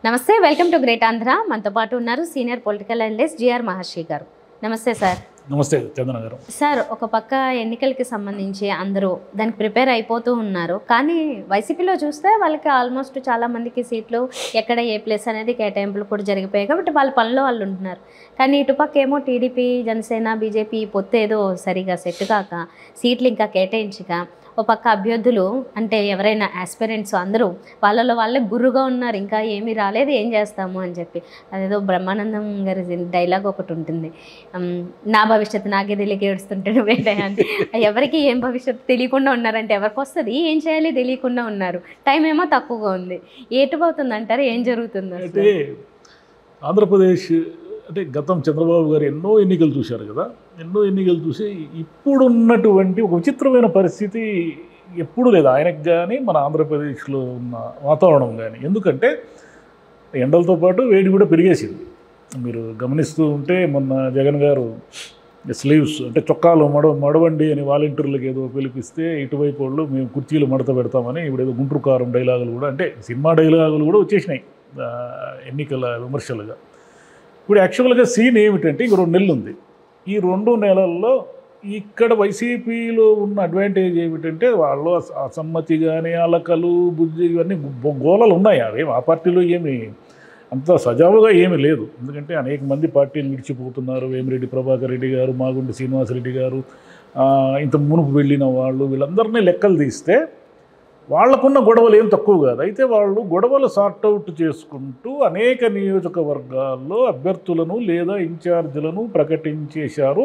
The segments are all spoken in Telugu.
నమస్తే, వెల్కమ్ టు గ్రేట్ ఆంధ్ర. మనతో పాటు ఉన్నారు సీనియర్ పొలిటికల్ అనలిస్ట్ జిఆర్ మహర్షి గారు. నమస్తే సార్. నమస్తే చందన గారు. సార్, ఒక పక్క ఎన్నికలకి సంబంధించి అందరూ దానికి ప్రిపేర్ అయిపోతూ ఉన్నారు. కానీ వైసీపీలో చూస్తే వాళ్ళకి ఆల్మోస్ట్ చాలా మందికి సీట్లు ఎక్కడ ఏ ప్లేస్ అనేది కేటాయింపులు కూడా జరిగిపోయాయి కాబట్టి వాళ్ళ పనిలో వాళ్ళు ఉంటున్నారు. కానీ ఇటుపక్క ఏమో టీడీపీ, జనసేన, బీజేపీ పొత్తు ఏదో సరిగా సెట్ కాక సీట్లు ఇంకా కేటాయించక, ఓ పక్క అభ్యర్థులు అంటే ఎవరైనా ఆస్పిరెంట్స్ అందరూ వాళ్ళలో వాళ్ళే గుర్రుగా ఉన్నారు, ఇంకా ఏమీ రాలేదు ఏం చేస్తాము అని చెప్పి. అదేదో బ్రహ్మానందం గారి డైలాగ్ ఒకటి ఉంటుంది, నా భవిష్యత్తు నాకే తెలియక ఏడుస్తుంటాడు వేడే అని. ఎవరికి ఏం భవిష్యత్తు తెలియకుండా ఉన్నారంటే ఎవరికి వస్తుంది, ఏం చేయాలి తెలియకుండా ఉన్నారు. టైం ఏమో తక్కువగా ఉంది. ఏటుపోతుంది అంటారు, ఏం జరుగుతుంది? అంటే ఆంధ్రప్రదేశ్ అంటే గతం చంద్రబాబు గారు ఎన్నో ఎన్నికలు చూశారు కదా, ఎన్నో ఎన్నికలు చూసి ఇప్పుడున్నటువంటి ఒక విచిత్రమైన పరిస్థితి ఎప్పుడు లేదు ఆయనకు కానీ మన ఆంధ్రప్రదేశ్లో ఉన్న వాతావరణం కానీ. ఎందుకంటే ఎండలతో పాటు వేడి కూడా పెరిగేసింది. మీరు గమనిస్తూ ఉంటే మొన్న జగన్ గారు స్లీవ్స్ అంటే చొక్కాలు మడవండి అని వాలంటీర్లకు ఏదో పిలిపిస్తే ఇటువైపు వాళ్ళు మేము కుర్చీలు మడత పెడతామని ఇప్పుడు ఏదో గుంటూరు కారం డైలాగులు కూడా అంటే సినిమా డైలాగులు కూడా వచ్చేసినాయి ఎన్నికల విమర్శలుగా. ఇప్పుడు యాక్చువల్గా సీన్ ఏమిటంటే ఇంక 2 నెలలు ఉంది. ఈ 2 నెలల్లో ఇక్కడ వైసీపీలో ఉన్న అడ్వాంటేజ్ ఏమిటంటే వాళ్ళు అసమ్మతి కానీ అలకలు బుజ్జి ఇవన్నీ గోళాలు ఉన్నాయి. అవేం ఆ పార్టీలో ఏమి అంత సజావుగా ఏమీ లేదు. ఎందుకంటే అనేక మంది పార్టీలు విడిచిపోతున్నారు. వేమిరెడ్డి ప్రభాకర్ రెడ్డి గారు, మాగుంటి శ్రీనివాసరెడ్డి గారు, ఇంత మునుపు వెళ్ళిన వాళ్ళు, వీళ్ళందరినీ లెక్కలు తీస్తే వాళ్లకున్న గొడవలు ఏం తక్కువ కాదు. అయితే వాళ్ళు గొడవలు సార్ట్అవుట్ చేసుకుంటూ అనేక నియోజకవర్గాల్లో అభ్యర్థులను లేదా ఇన్ఛార్జీలను ప్రకటించేశారు.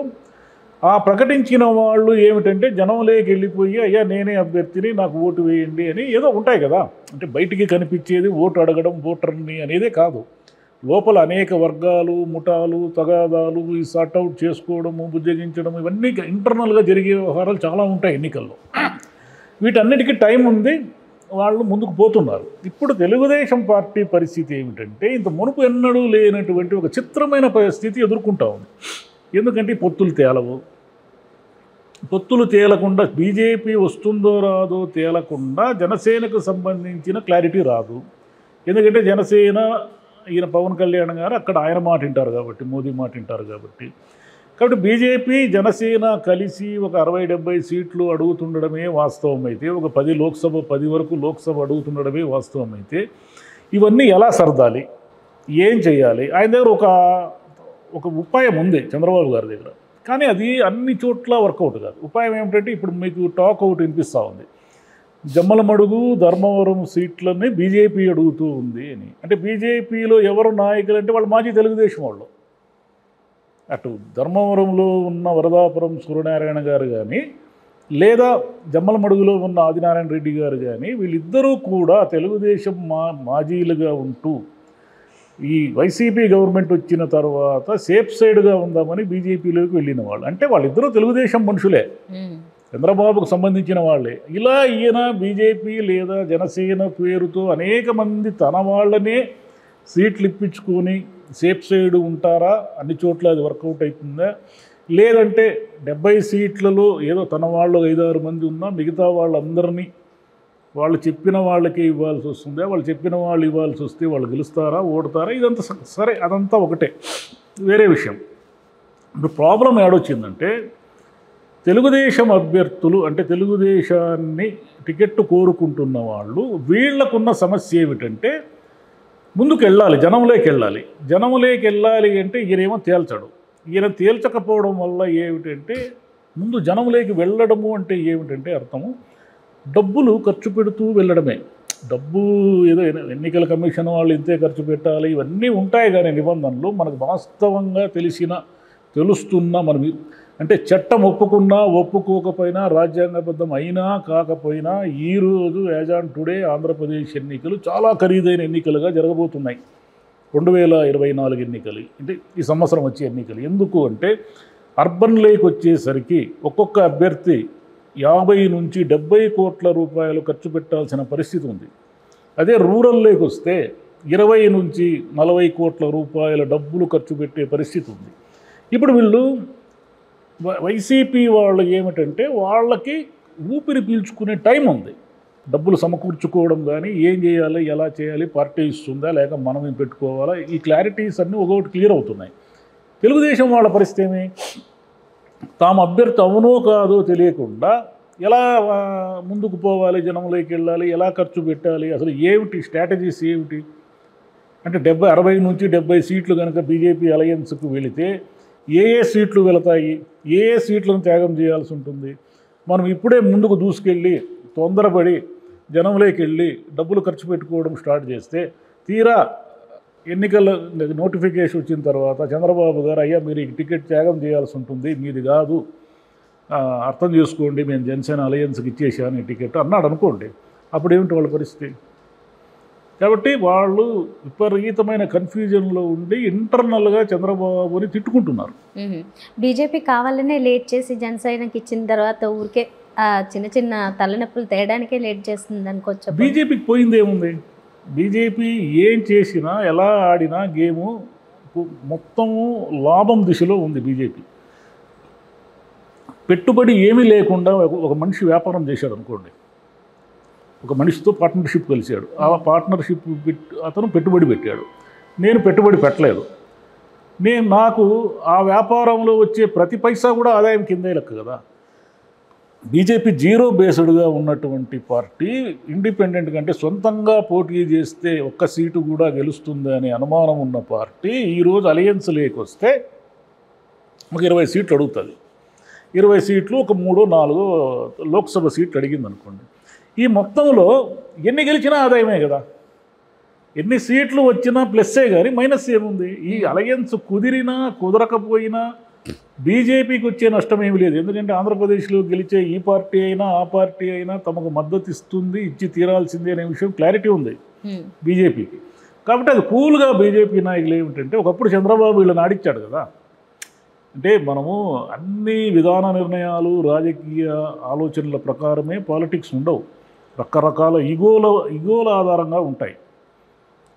ఆ ప్రకటించిన వాళ్ళు ఏమిటంటే జనంలోకి వెళ్ళిపోయి అయ్యా నేనే అభ్యర్థిని నాకు ఓటు వేయండి అని ఏదో ఉంటాయి కదా. అంటే బయటికి కనిపించేది ఓటు అడగడం ఓటర్ని అనేదే కాదు. లోపల అనేక వర్గాలు, ముఠాలు, తగాదాలు ఈ సార్ట్అవుట్ చేసుకోవడము, బుజ్జగించడం ఇవన్నీ ఇంటర్నల్గా జరిగే వ్యవహారాలు చాలా ఉంటాయి ఎన్నికల్లో. వీటన్నిటికీ టైం ఉంది, వాళ్ళు ముందుకు పోతున్నారు. ఇప్పుడు తెలుగుదేశం పార్టీ పరిస్థితి ఏమిటంటే ఇంత మునుపు ఎన్నడూ లేనటువంటి ఒక చిత్రమైన పరిస్థితి ఎదుర్కొంటా ఉంది. ఎందుకంటే పొత్తులు తేలవు. పొత్తులు తేలకుండా బీజేపీ వస్తుందో రాదో తేలకుండా జనసేనకు సంబంధించిన క్లారిటీ రాదు. ఎందుకంటే జనసేన ఈయన పవన్ కళ్యాణ్ గారు అక్కడ ఆయన మాట వింటారు కాబట్టి, మోదీ మాట వింటారు కాబట్టి. కాబట్టి బీజేపీ జనసేన కలిసి ఒక 60-70 సీట్లు అడుగుతుండడమే వాస్తవం అయితే, ఒక 10 వరకు లోక్సభ అడుగుతుండడమే వాస్తవం అయితే, ఇవన్నీ ఎలా సర్దాలి, ఏం చేయాలి? ఆయన దగ్గర ఒక ఉపాయం ఉంది చంద్రబాబు గారి దగ్గర. కానీ అది అన్ని చోట్ల వర్కౌట్ కాదు. ఉపాయం ఏమిటంటే ఇప్పుడు మీకు టాక్ అవుట్ వినిపిస్తూ ఉంది, జమ్మలమడుగు, ధర్మవరం సీట్లని బీజేపీ అడుగుతూ ఉంది అని. అంటే బీజేపీలో ఎవరు నాయకులు అంటే వాళ్ళు మాజీ తెలుగుదేశం వాళ్ళు. అటు ధర్మవరంలో ఉన్న వరదాపురం సూర్యనారాయణ గారు కానీ లేదా జమ్మలమడుగులో ఉన్న ఆదినారాయణ రెడ్డి గారు కానీ వీళ్ళిద్దరూ కూడా తెలుగుదేశం మాజీలుగా ఉంటూ ఈ వైసీపీ గవర్నమెంట్ వచ్చిన తర్వాత సేఫ్ సైడ్గా ఉందామని బీజేపీలోకి వెళ్ళిన వాళ్ళు. అంటే వాళ్ళిద్దరూ తెలుగుదేశం మనుషులే, చంద్రబాబుకు సంబంధించిన వాళ్ళే. ఇలా ఈయన బీజేపీ లేదా జనసేన పేరుతో అనేక మంది తన వాళ్ళనే సీట్లు ఇప్పించుకొని సేఫ్ సైడ్ ఉంటారా? అన్ని చోట్ల అది వర్కౌట్ అవుతుందా? లేదంటే 70 సీట్లలో ఏదో తన వాళ్ళు 5-6 మంది ఉన్నా మిగతా వాళ్ళందరినీ వాళ్ళు చెప్పిన వాళ్ళకే ఇవ్వాల్సి వస్తుందా? వాళ్ళు చెప్పిన వాళ్ళు ఇవ్వాల్సి వస్తే వాళ్ళు గెలుస్తారా, ఓడతారా? ఇదంతా సరే, అదంతా ఒకటే, వేరే విషయం. ఇప్పుడు ప్రాబ్లం ఏడొచ్చిందంటే తెలుగుదేశం అభ్యర్థులు అంటే తెలుగుదేశాన్ని టికెట్ కోరుకుంటున్న వాళ్ళు వీళ్లకున్న సమస్య ఏమిటంటే ముందుకు వెళ్ళాలి, జనంలోకి వెళ్ళాలి. జనంలోకి వెళ్ళాలి అంటే ఈయనేమో తేల్చడు. ఈయన తేల్చకపోవడం వల్ల ఏమిటంటే ముందు జనంలోకి వెళ్ళడము అంటే ఏమిటంటే అర్థము డబ్బులు ఖర్చు పెడుతూ వెళ్ళడమే. డబ్బు ఏదో ఎన్నికల కమిషన్ వాళ్ళు ఇంతే ఖర్చు పెట్టాలి ఇవన్నీ ఉంటాయి కానీ నిబంధనలు మనకు వాస్తవంగా తెలుస్తున్న మనం అంటే చట్టం ఒప్పుకున్నా ఒప్పుకోకపోయినా రాజ్యాంగబద్ధం అయినా కాకపోయినా ఈరోజు యాజ్ ఆన్ టుడే ఆంధ్రప్రదేశ్ ఎన్నికలు చాలా ఖరీదైన ఎన్నికలుగా జరగబోతున్నాయి. 2024 ఎన్నికలు అంటే ఈ సంవత్సరం వచ్చే ఎన్నికలు. ఎందుకు అంటే అర్బన్ లేక్ వచ్చేసరికి ఒక్కొక్క అభ్యర్థి 50 నుంచి 70 కోట్ల రూపాయలు ఖర్చు పెట్టాల్సిన పరిస్థితి ఉంది. అదే రూరల్ లేక్ వస్తే 20 నుంచి 40 కోట్ల రూపాయల డబ్బులు ఖర్చు పెట్టే పరిస్థితి ఉంది. ఇప్పుడు వీళ్ళు వైసీపీ వాళ్ళు ఏమిటంటే వాళ్ళకి ఊపిరి పీల్చుకునే టైం ఉంది. డబ్బులు సమకూర్చుకోవడం కానీ ఏం చేయాలి, ఎలా చేయాలి, పార్టీ ఇస్తుందా లేక మనం ఏం పెట్టుకోవాలా, ఈ క్లారిటీస్ అన్నీ ఒకటి క్లియర్ అవుతున్నాయి. తెలుగుదేశం వాళ్ళ పరిస్థితి ఏమి, తాము అభ్యర్థి అవునో కాదో తెలియకుండా ఎలా ముందుకు పోవాలి, జనంలోకి వెళ్ళాలి, ఎలా ఖర్చు పెట్టాలి, అసలు ఏమిటి స్ట్రాటజీస్ ఏమిటి అంటే 60 నుంచి 70 సీట్లు కనుక బీజేపీ అలయన్స్కు వెళితే ఏ సీట్లు వెళతాయి, ఏ సీట్లను త్యాగం చేయాల్సి ఉంటుంది. మనం ఇప్పుడే ముందుకు దూసుకెళ్ళి తొందరపడి జనంలోకి వెళ్ళి డబ్బులు ఖర్చు పెట్టుకోవడం స్టార్ట్ చేస్తే తీరా ఎన్నికల నోటిఫికేషన్ వచ్చిన తర్వాత చంద్రబాబు గారు అయ్యా మీరు ఈ టికెట్ త్యాగం చేయాల్సి ఉంటుంది, మీది కాదు, అర్థం చేసుకోండి, మేము జనసేన అలయన్స్కి ఇచ్చేసాను ఈ టికెట్ అన్నాడు అనుకోండి, అప్పుడు ఏమిటి వాళ్ళ పరిస్థితి. కాబట్టి వాళ్ళు విపరీతమైన కన్ఫ్యూజన్లో ఉండి ఇంటర్నల్గా చంద్రబాబుని తిట్టుకుంటున్నారు. బీజేపీ కావాలనే లేట్ చేసి జనసేనకి ఇచ్చిన తర్వాత ఊరికే చిన్న చిన్న తలనొప్పులు తేయడానికే లేట్ చేస్తుంది అనుకోవచ్చు. బీజేపీకి పోయింది ఏముంది, బీజేపీ ఏం చేసినా ఎలా ఆడినా గేము మొత్తము లాభం దిశలో ఉంది. బీజేపీ పెట్టుబడి ఏమీ లేకుండా ఒక మనిషి వ్యాపారం చేశాడు అనుకోండి, ఒక మనిషితో పార్ట్నర్షిప్ కలిశాడు, ఆ పార్ట్నర్షిప్ అతను పెట్టుబడి పెట్టాడు, నేను పెట్టుబడి పెట్టలేదు, నాకు ఆ వ్యాపారంలో వచ్చే ప్రతి పైసా కూడా ఆదాయం కిందే లెక్క కదా. బీజేపీ జీరో బేస్డ్గా ఉన్నటువంటి పార్టీ, ఇండిపెండెంట్ కంటే సొంతంగా పోటీ చేస్తే ఒక్క సీటు కూడా గెలుస్తుంది అనే అనుమానం ఉన్న పార్టీ ఈరోజు అలయన్స్ లేకొస్తే ఒక 20 సీట్లు అడుగుతుంది. 20 సీట్లు ఒక 3-4 లోక్సభ సీట్లు అడిగింది అనుకోండి, ఈ మొత్తంలో ఎన్ని గెలిచినా ఆదాయమే కదా. ఎన్ని సీట్లు వచ్చినా ప్లస్సే కానీ మైనస్ ఏముంది. ఈ అలయన్స్ కుదిరినా కుదరకపోయినా బీజేపీకి వచ్చే నష్టం ఏమి లేదు. ఎందుకంటే ఆంధ్రప్రదేశ్లో గెలిచే ఈ పార్టీ అయినా ఆ పార్టీ అయినా తమకు మద్దతు ఇస్తుంది, ఇచ్చి తీరాల్సిందే అనే విషయం క్లారిటీ ఉంది బీజేపీకి. కాబట్టి అది కూల్గా బీజేపీ నాయకులు ఏమిటంటే, ఒకప్పుడు చంద్రబాబు వీళ్ళని ఆడిచ్చాడు కదా. అంటే మనము అన్ని విధాన నిర్ణయాలు రాజకీయ ఆలోచనల ప్రకారమే పాలిటిక్స్ ఉండవు, రకరకాల ఇగోల ఆధారంగా ఉంటాయి.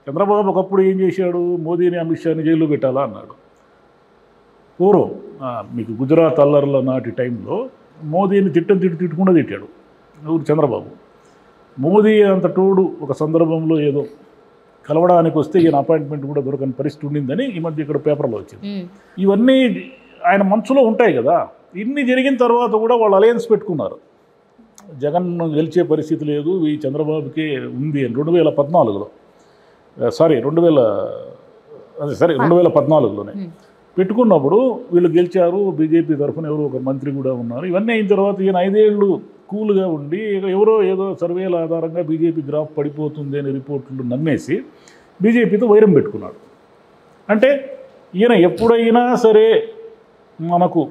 చంద్రబాబు ఒకప్పుడు ఏం చేశాడు, మోదీని అమిత్ షాని జైల్లో పెట్టాలా అన్నాడు. పూర్వం మీకు గుజరాత్ అల్లర్ల నాటి టైంలో మోదీని తిట్టుకుండా తిట్టాడు చంద్రబాబు. మోదీ అంత తోడు ఒక సందర్భంలో ఏదో కలవడానికి వస్తే ఈయన అపాయింట్మెంట్ కూడా దొరకని పరిస్థితి ఉండిందని ఈ మధ్య ఇక్కడ పేపర్లో వచ్చింది. ఇవన్నీ ఆయన మనసులో ఉంటాయి కదా. ఇన్ని జరిగిన తర్వాత కూడా వాళ్ళు అలయన్స్ పెట్టుకున్నారు. జగన్ గెలిచే పరిస్థితి లేదు, ఈ చంద్రబాబుకే ఉంది అని 2014లోనే పెట్టుకున్నప్పుడు వీళ్ళు గెలిచారు. బీజేపీ తరఫున ఎవరో ఒక మంత్రి కూడా ఉన్నారు. ఇవన్నీ అయిన తర్వాత ఈయన 5 ఏళ్ళు కూల్గా ఉండి ఎవరో ఏదో సర్వేల ఆధారంగా బీజేపీ గ్రాఫ్ పడిపోతుంది అనే రిపోర్ట్లు నమ్మేసి బీజేపీతో వైరం పెట్టుకున్నాడు. అంటే ఈయన ఎప్పుడైనా సరే మనకు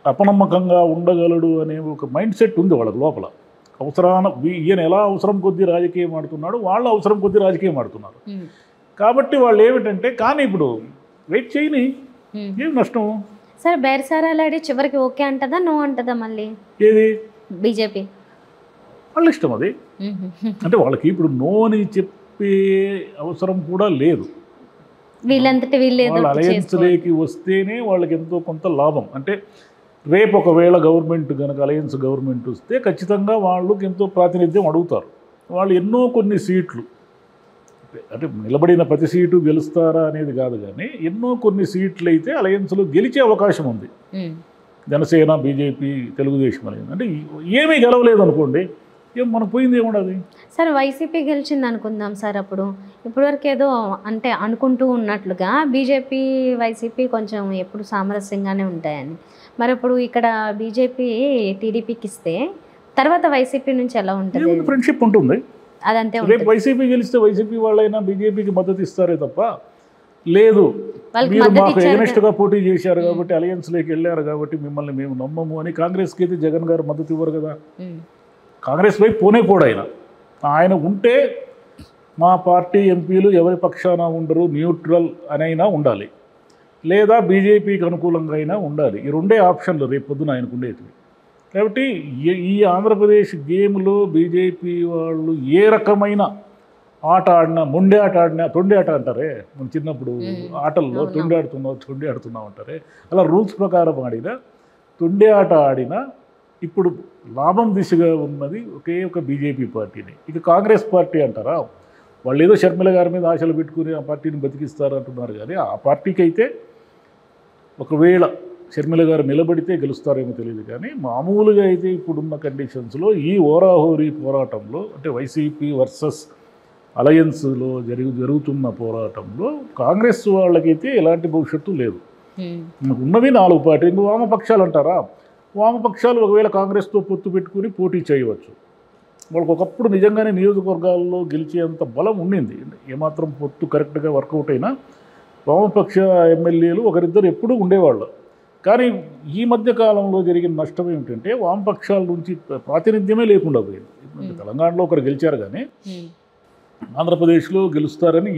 అపనమ్మకంగా ఉండగలడు అనే ఒక మైండ్ సెట్ ఉంది వాళ్ళకి లోపల. ఈయన ఎలా అవసరం కొద్దీ రాజకీయం ఆడుతున్నాడు, వాళ్ళు అవసరం కొద్దీ రాజకీయం ఆడుతున్నారు. కాబట్టి వాళ్ళు ఏమిటంటే, కానీ ఇప్పుడు వెయిట్ చేయని ఏం నష్టం. సరే బేరసారాలాడి చివరికి ఓకే అంటదా నో అంటదా మళ్ళీ ఏది బీజేపీ వాళ్ళ ఇష్టం అది. అంటే వాళ్ళకి ఇప్పుడు నో అని చెప్పే అవసరం కూడా లేదు. వీళ్ళంతటి వాళ్ళ అలయన్స్లోకి వస్తేనే వాళ్ళకి ఎంతో కొంత లాభం. అంటే రేపు ఒకవేళ గవర్నమెంట్ కనుక అలయన్స్ గవర్నమెంట్ వస్తే ఖచ్చితంగా వాళ్ళకి ఎంతో ప్రాతినిధ్యం అడుగుతారు. వాళ్ళు ఎన్నో కొన్ని సీట్లు, అంటే నిలబడిన ప్రతి సీటు గెలుస్తారా అనేది కాదు, కానీ ఎన్నో కొన్ని సీట్లు అయితే అలయన్స్లో గెలిచే అవకాశం ఉంది. జనసేన, బీజేపీ, తెలుగుదేశం అనేది అంటే ఏమీ గెలవలేదు అనుకోండి, ఏం మనకు పోయింది ఏముండదు. సార్ వైసీపీ గెలిచింది అనుకుందాం సార్, ఇప్పటివరకు ఏదో అంటే అనుకుంటూ ఉన్నట్లుగా బీజేపీ వైసీపీ కొంచెం ఎప్పుడు సామరస్యంగానే ఉంటాయని, మరి ఇప్పుడు ఇక్కడ బీజేపీ టీడీపీకి ఇస్తే తర్వాత వైసీపీ నుంచి ఎలా ఉంటుంది? ఫ్రెండ్షిప్ ఉంటుంది, అదంతే. రేపు వైసీపీ గెలిస్తే వైసీపీ వాళ్ళైనా బీజేపీకి మద్దతు ఇస్తారే తప్ప, లేదు మీరు మాకు ఎగనెస్ట్గా పోటీ చేశారు కాబట్టి అలయన్స్లోకి వెళ్ళారు కాబట్టి మిమ్మల్ని మేము నమ్మము అని కాంగ్రెస్కి అయితే జగన్ గారు మద్దతు ఇవ్వరు కదా. కాంగ్రెస్ వైపు పోడు ఆయన ఉంటే మా పార్టీ ఎంపీలు ఎవరి పక్షాన ఉండరు, న్యూట్రల్ అనైనా ఉండాలి, లేదా బీజేపీకి అనుకూలంగా అయినా ఉండాలి. ఈ రెండే ఆప్షన్లు రేపు పొద్దున ఆయనకు ఉండేది. కాబట్టి ఈ ఆంధ్రప్రదేశ్ గేమ్లో బీజేపీ వాళ్ళు ఏ రకమైన ఆట ఆడినా, మొండి ఆట ఆడినా, తొండి ఆట అంటారే మన చిన్నప్పుడు ఆటల్లో, తొండి ఆడుతున్నావు అంటారే, అలా రూల్స్ ప్రకారం ఆడినా, తొండి ఆట ఆడినా ఇప్పుడు లాభం దిశగా ఉన్నది ఒకే ఒక బీజేపీ పార్టీని. ఇక కాంగ్రెస్ పార్టీ అంటారా, వాళ్ళు ఏదో షర్మిల గారి మీద ఆశలు పెట్టుకుని ఆ పార్టీని బతికిస్తారు అంటున్నారు. కానీ ఆ పార్టీకి అయితే ఒకవేళ షర్మిల గారు నిలబడితే గెలుస్తారేమో తెలియదు. కానీ మామూలుగా అయితే ఇప్పుడున్న కండిషన్స్లో ఈ ఓరాహోరీ పోరాటంలో, అంటే వైసీపీ వర్సెస్ అలయన్స్లో జరుగుతున్న పోరాటంలో కాంగ్రెస్ వాళ్ళకైతే ఎలాంటి భవిష్యత్తు లేదు. ఉన్నవి 4 పార్టీలు. వామపక్షాలు అంటారా, వామపక్షాలు ఒకవేళ కాంగ్రెస్తో పొత్తు పెట్టుకుని పోటీ చేయవచ్చు. వాళ్ళకి ఒకప్పుడు నిజంగానే నియోజకవర్గాల్లో గెలిచేంత బలం ఉండింది. ఏమాత్రం పొత్తు కరెక్ట్గా వర్కౌట్ అయినా వామపక్ష ఎమ్మెల్యేలు ఒకరిద్దరు ఎప్పుడూ ఉండేవాళ్ళు. కానీ ఈ మధ్య కాలంలో జరిగిన నష్టం ఏమిటంటే వామపక్షాల నుంచి ప్రాతినిధ్యమే లేకుండా పోయింది. తెలంగాణలో ఒకరు గెలిచారు, కానీ ఆంధ్రప్రదేశ్లో గెలుస్తారని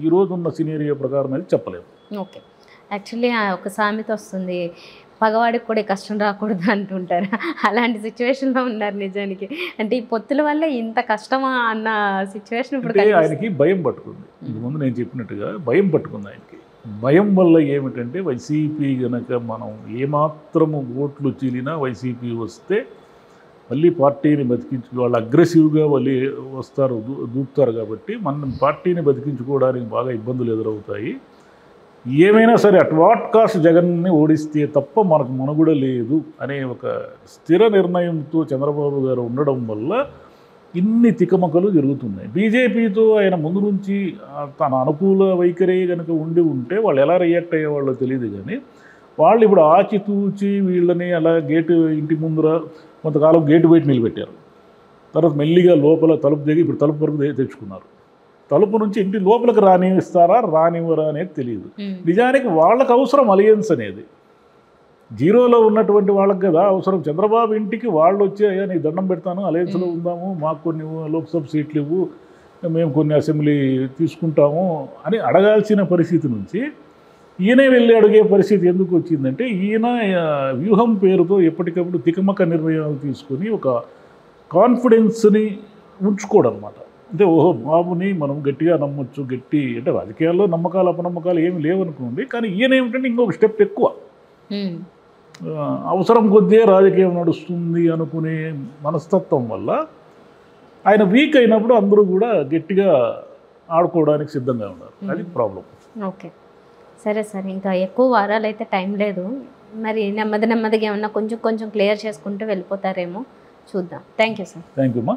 ఈరోజు ఉన్న సినేరియో ప్రకారం అయితే చెప్పలేము. ఓకే, యాక్చువల్లీ ఒక సామెత వస్తుంది, పగవాడికి కూడా కష్టం రాకూడదు అంటుంటారు. అలాంటి సిచ్యువేషన్లో ఉన్నారు నిజానికి. అంటే ఈ పొత్తుల వల్ల ఇంత కష్టమా అన్న సిచ్యువేషన్ ఇప్పుడు ఆయనకి భయం పట్టుకుంది. ముందు నేను చెప్పినట్టుగా భయం పట్టుకుంది ఆయనకి. భయం వల్ల ఏమిటంటే వైసీపీ కనుక మనం ఏమాత్రము ఓట్లు చీలినా వైసీపీ వస్తే మళ్ళీ పార్టీని బతికించు, వాళ్ళు అగ్రెసివ్గా మళ్ళీ వస్తారు, దూకుతారు. కాబట్టి మనం పార్టీని బతికించుకోవడానికి బాగా ఇబ్బందులు ఎదురవుతాయి. ఏమైనా సరే అట్ వాట్ కాస్ట్ జగన్ని ఓడిస్తే తప్ప మనకు మనుగడ లేదు అనే ఒక స్థిర నిర్ణయంతో చంద్రబాబు గారు ఉండడం వల్ల ఇన్ని తికమకలు జరుగుతున్నాయి. బీజేపీతో ఆయన ముందు నుంచి తన అనుకూల వైఖరి కనుక ఉంటే వాళ్ళు ఎలా రియాక్ట్ అయ్యేవాళ్ళో తెలియదు. కానీ వాళ్ళు ఇప్పుడు ఆచితూచి వీళ్ళని అలా గేటు ఇంటి ముందర కొంతకాలం గేటు బయట నిలబెట్టారు. తర్వాత మెల్లిగా లోపల తలుపు దిగి ఇప్పుడు తలుపు వరకు తెచ్చుకున్నారు. తలుపు నుంచి ఇంటి లోపలికి రానిస్తారా రానివ్వరా అనేది తెలియదు. నిజానికి వాళ్ళకు అవసరం అలయన్స్ అనేది. జీరోలో ఉన్నటువంటి వాళ్ళకి కదా అవసరం. చంద్రబాబు ఇంటికి వాళ్ళు వచ్చి అయ్యా నీకు దండం పెడతాను, అలయన్స్లో ఉందాము, మాకు కొన్ని లోక్సభ సీట్లు ఇవ్వు, మేము కొన్ని అసెంబ్లీ తీసుకుంటాము అని అడగాల్సిన పరిస్థితి నుంచి ఈయనే వెళ్ళి అడిగే పరిస్థితి ఎందుకు వచ్చిందంటే ఈయన వ్యూహం పేరుతో ఎప్పటికప్పుడు తికమక నిర్ణయాలు తీసుకొని ఒక కాన్ఫిడెన్స్ని ఉంచుకోవడం అన్నమాట. అంటే ఓహో బాబుని మనం గట్టిగా నమ్మొచ్చు, అంటే రాజకీయాల్లో నమ్మకాలు అపనమ్మకాలు ఏమి లేవనుకోండి. కానీ ఈయన ఏమిటంటే ఇంకొక స్టెప్ ఎక్కువ, అవసరం కొద్దే రాజకీయం నడుస్తుంది అనుకునే మనస్తత్వం వల్ల ఆయన వీక్ అయినప్పుడు అందరూ కూడా గట్టిగా ఆడుకోవడానికి సిద్ధంగా ఉన్నారు. అది ప్రాబ్లం. ఓకే, సరే సార్, ఇంకా ఎక్కువ వారాలు అయితే టైం లేదు. మరి నెమ్మదిగా ఏమన్నా కొంచెం క్లియర్ చేసుకుంటూ వెళ్ళిపోతారేమో చూద్దాం. Thank you sir. Thank you అమ్మా.